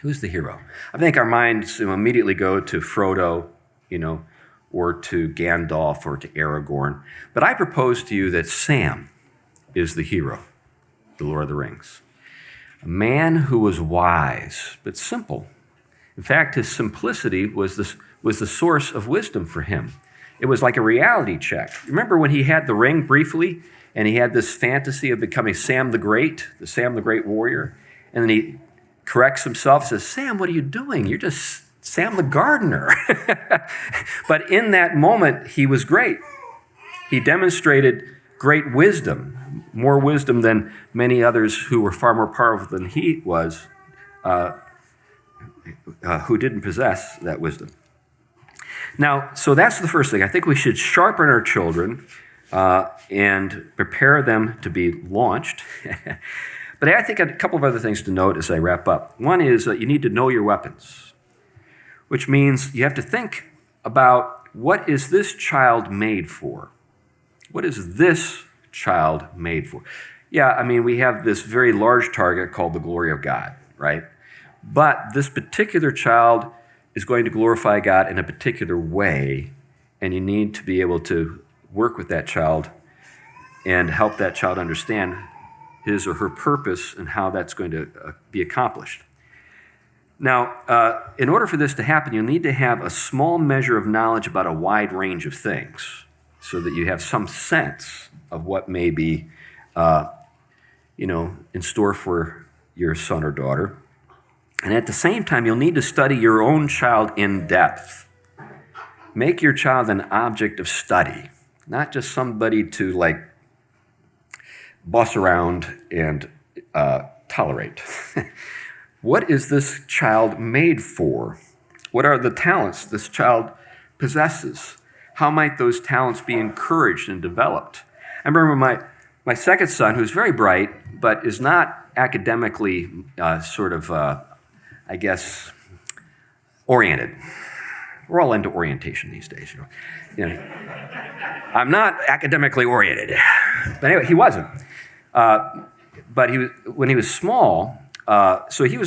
Who's the hero? I think our minds immediately go to Frodo, or to Gandalf or to Aragorn. But I propose to you that Sam is the hero, the Lord of the Rings. A man who was wise, but simple. In fact, his simplicity was the source of wisdom for him. It was like a reality check. Remember when he had the ring briefly, and he had this fantasy of becoming Sam the Great warrior, and then he corrects himself, says, Sam, what are you doing? You're just Sam the gardener. But in that moment, he was great. He demonstrated great wisdom, more wisdom than many others who were far more powerful than he was, who didn't possess that wisdom. Now, so that's the first thing. I think we should sharpen our children and prepare them to be launched. But I think a couple of other things to note as I wrap up. One is that you need to know your weapons, which means you have to think about what is this child made for? What is this child made for? Yeah, we have this very large target called the glory of God, right? But this particular child is going to glorify God in a particular way, and you need to be able to work with that child and help that child understand his or her purpose and how that's going to be accomplished. Now, in order for this to happen, you'll need to have a small measure of knowledge about a wide range of things so that you have some sense of what may be, in store for your son or daughter. And at the same time, you'll need to study your own child in depth. Make your child an object of study, not just somebody to boss around and tolerate. What is this child made for? What are the talents this child possesses? How might those talents be encouraged and developed? I remember my second son, who's very bright, but is not academically oriented. We're all into orientation these days, I'm not academically oriented. But anyway, he wasn't. But when he was small, so he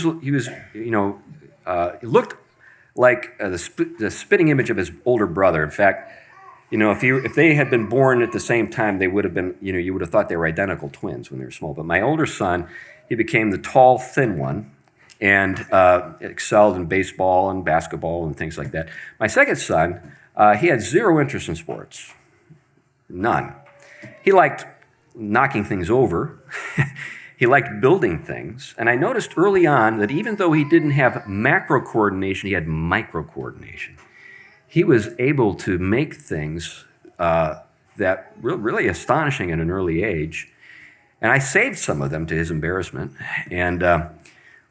looked like the spitting image of his older brother. In fact, if they had been born at the same time, they would have been, you would have thought they were identical twins when they were small. But my older son, he became the tall, thin one, and excelled in baseball and basketball and things like that. My second son, he had zero interest in sports. None. He liked knocking things over. He liked building things. And I noticed early on that even though he didn't have macro coordination, he had micro coordination. He was able to make things that were really astonishing at an early age. And I saved some of them to his embarrassment.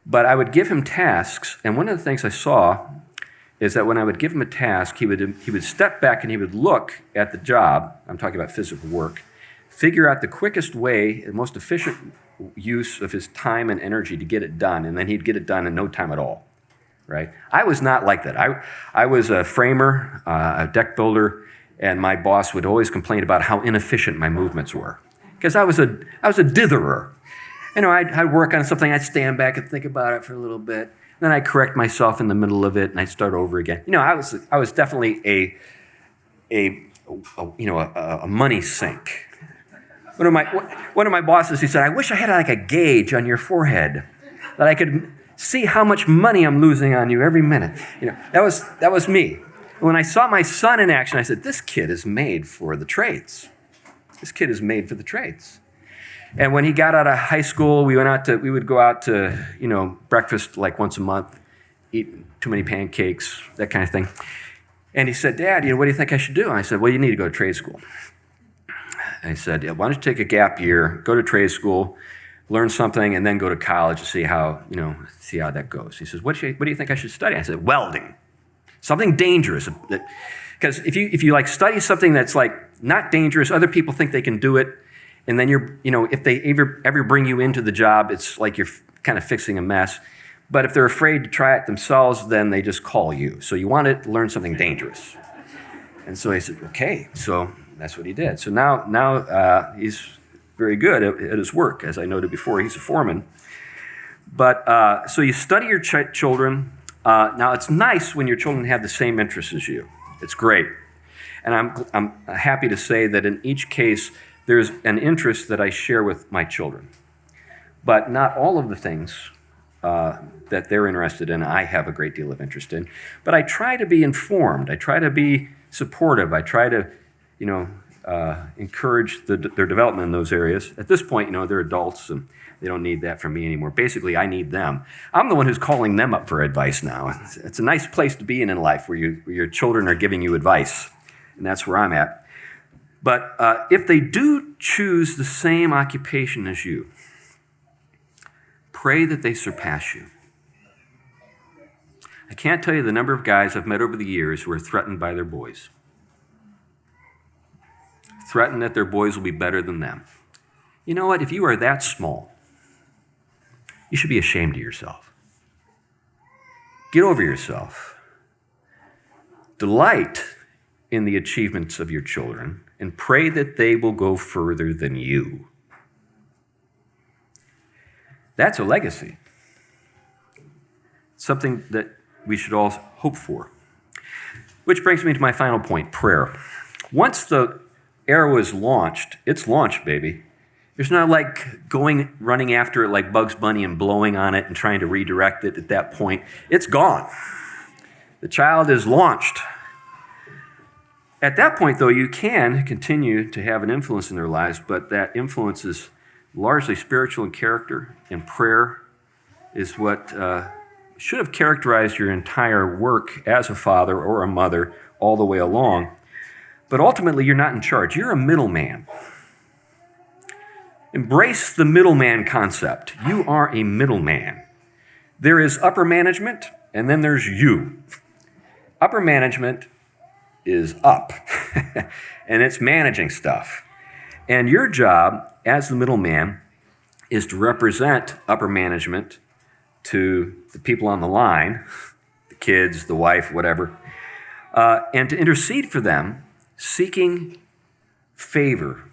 But I would give him tasks. And one of the things I saw is that when I would give him a task, he would step back and he would look at the job. I'm talking about physical work. Figure out the quickest way, the most efficient use of his time and energy to get it done, and then he'd get it done in no time at all, right? I was not like that. I was a framer, a deck builder, and my boss would always complain about how inefficient my movements were because I was a ditherer. I'd work on something, I'd stand back and think about it for a little bit, then I'd correct myself in the middle of it, and I'd start over again. I was definitely a money sink. One of my bosses, he said, I wish I had a gauge on your forehead that I could see how much money I'm losing on you every minute. That was me. When I saw my son in action, I said, this kid is made for the trades. This kid is made for the trades. And when he got out of high school, we would go out to, breakfast once a month, eat too many pancakes, that kind of thing. And he said, Dad, what do you think I should do? And I said, well, you need to go to trade school. And he said, why don't you take a gap year, go to trade school, learn something, and then go to college to see how that goes. He says, what do you think I should study? I said, welding, something dangerous. Because if you study something that's not dangerous, other people think they can do it, and then if they ever bring you into the job, it's like you're kind of fixing a mess. But if they're afraid to try it themselves, then they just call you. So you want to learn something dangerous. And so I said, okay, so that's what he did. So now he's very good at his work. As I noted before, he's a foreman. But so you study your children. Now, it's nice when your children have the same interests as you. It's great. And I'm happy to say that in each case, there's an interest that I share with my children. But not all of the things that they're interested in, I have a great deal of interest in. But I try to be informed. I try to be supportive. I try to, encourage their development in those areas. At this point, they're adults and they don't need that from me anymore. Basically, I need them. I'm the one who's calling them up for advice now. It's a nice place to be in life where your children are giving you advice, and that's where I'm at. But if they do choose the same occupation as you, pray that they surpass you. I can't tell you the number of guys I've met over the years who are threatened by their boys. Threatened that their boys will be better than them. You know what? If you are that small, you should be ashamed of yourself. Get over yourself. Delight in the achievements of your children and pray that they will go further than you. That's a legacy. Something that we should all hope for. Which brings me to my final point, prayer. Once the arrow is launched, it's launched, baby. There's not like running after it like Bugs Bunny and blowing on it and trying to redirect it at that point. It's gone. The child is launched. At that point, though, you can continue to have an influence in their lives, but that influence is largely spiritual in character, and prayer is what should have characterized your entire work as a father or a mother all the way along. But ultimately, you're not in charge. You're a middleman. Embrace the middleman concept. You are a middleman. There is upper management, and then there's you. Upper management is up, and it's managing stuff. And your job as the middleman is to represent upper management to the people on the line, the kids, the wife, whatever, and to intercede for them, seeking favor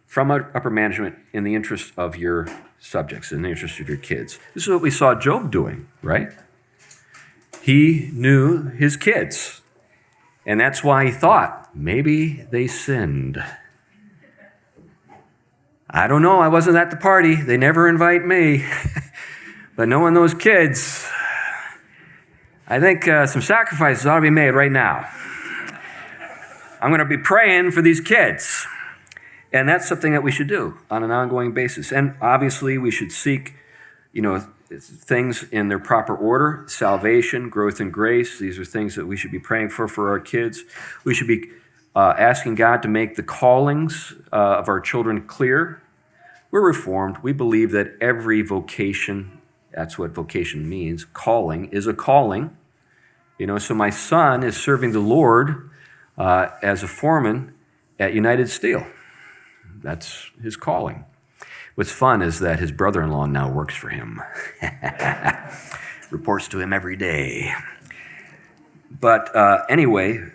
from upper management in the interest of your subjects, in the interest of your kids. This is what we saw Job doing, right? He knew his kids, and that's why he thought, maybe they sinned. I don't know, I wasn't at the party. They never invite me. But knowing those kids, I think some sacrifices ought to be made right now. I'm going to be praying for these kids. And that's something that we should do on an ongoing basis. And obviously, we should seek, things in their proper order: salvation, growth in grace. These are things that we should be praying for our kids. We should be asking God to make the callings of our children clear. We're Reformed. We believe that every vocation, that's what vocation means, calling, is a calling. So my son is serving the Lord as a foreman at United Steel. That's his calling. What's fun is that his brother-in-law now works for him. Reports to him every day. But anyway,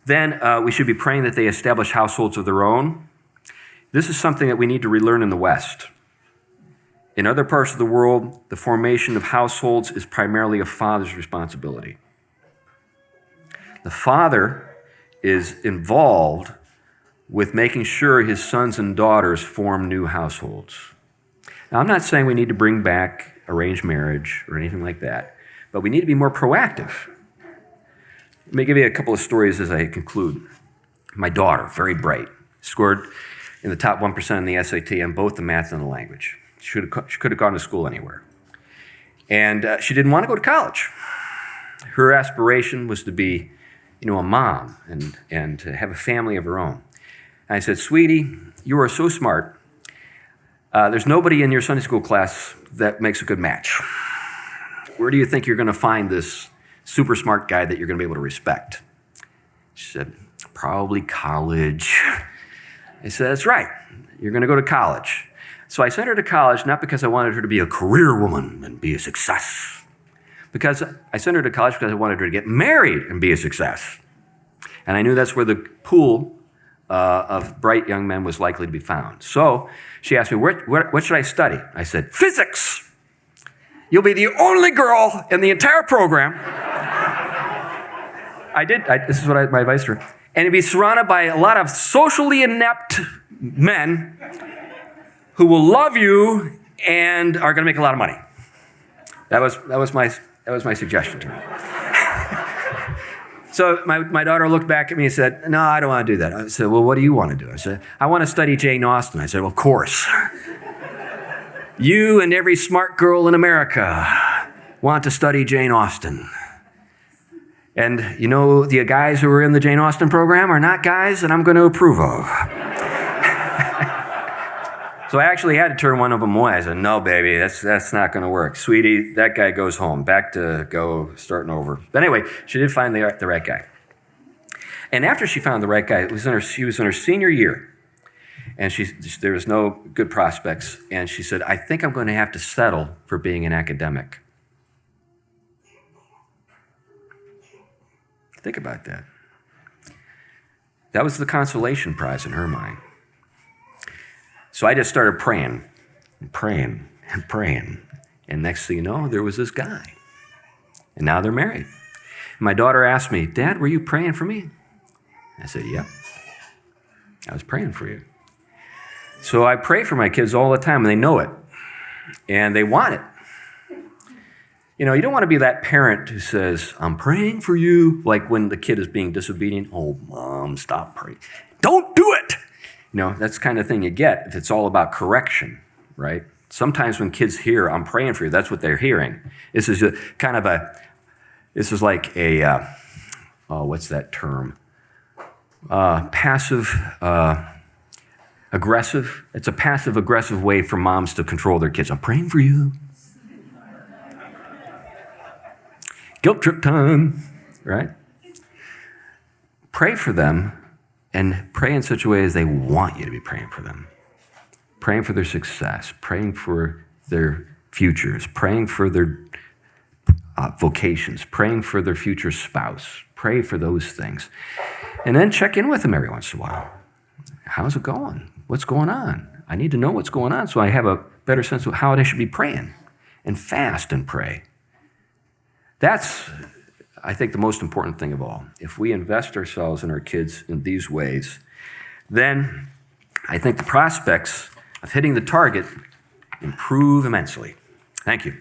then we should be praying that they establish households of their own. This is something that we need to relearn in the West. In other parts of the world, the formation of households is primarily a father's responsibility. The father is involved with making sure his sons and daughters form new households. Now, I'm not saying we need to bring back arranged marriage or anything like that, but we need to be more proactive. Let me give you a couple of stories as I conclude. My daughter, very bright, scored in the top 1% in the SAT on both the math and the language. She could have gone to school anywhere. And she didn't want to go to college. Her aspiration was to be, a mom and to have a family of her own. And I said, sweetie, you are so smart. There's nobody in your Sunday school class that makes a good match. Where do you think you're going to find this super smart guy that you're going to be able to respect? She said, probably college. I said, that's right. You're going to go to college. So I sent her to college, not because I wanted her to be a career woman and be a success. I sent her to college because I wanted her to get married and be a success. And I knew that's where the pool of bright young men was likely to be found. So she asked me, what should I study? I said, physics. You'll be the only girl in the entire program. This is what my advice to her. And to be surrounded by a lot of socially inept men who will love you and are going to make a lot of money. That was my suggestion to her. So my daughter looked back at me and said, no, I don't want to do that. I said, well, what do you want to do? I said, I want to study Jane Austen. I said, well, of course. You and every smart girl in America want to study Jane Austen. And you know, the guys who are in the Jane Austen program are not guys that I'm going to approve of. So I actually had to turn one of them away. I said, no, baby, that's not going to work. Sweetie, that guy goes home. Back to go starting over. But anyway, she did find the right guy. And after she found the right guy, she was in her senior year. And there was no good prospects. And she said, I think I'm going to have to settle for being an academic. Think about that. That was the consolation prize in her mind. So I just started praying and praying and praying. And next thing you know, there was this guy. And now they're married. And my daughter asked me, Dad, were you praying for me? I said, yep. I was praying for you. So I pray for my kids all the time, and they know it. And they want it. You know, you don't want to be that parent who says, I'm praying for you, like when the kid is being disobedient. Oh, Mom, stop praying. Don't do it. You know, that's the kind of thing you get if it's all about correction, right? Sometimes when kids hear, I'm praying for you, that's what they're hearing. This is like a, what's that term? Passive aggressive. It's a passive aggressive way for moms to control their kids. I'm praying for you. Guilt trip time, right? Pray for them and pray in such a way as they want you to be praying for them. Praying for their success, praying for their futures, praying for their vocations, praying for their future spouse. Pray for those things. And then check in with them every once in a while. How's it going? What's going on? I need to know what's going on so I have a better sense of how I should be praying. And fast and pray. That's, I think, the most important thing of all. If we invest ourselves in our kids in these ways, then I think the prospects of hitting the target improve immensely. Thank you.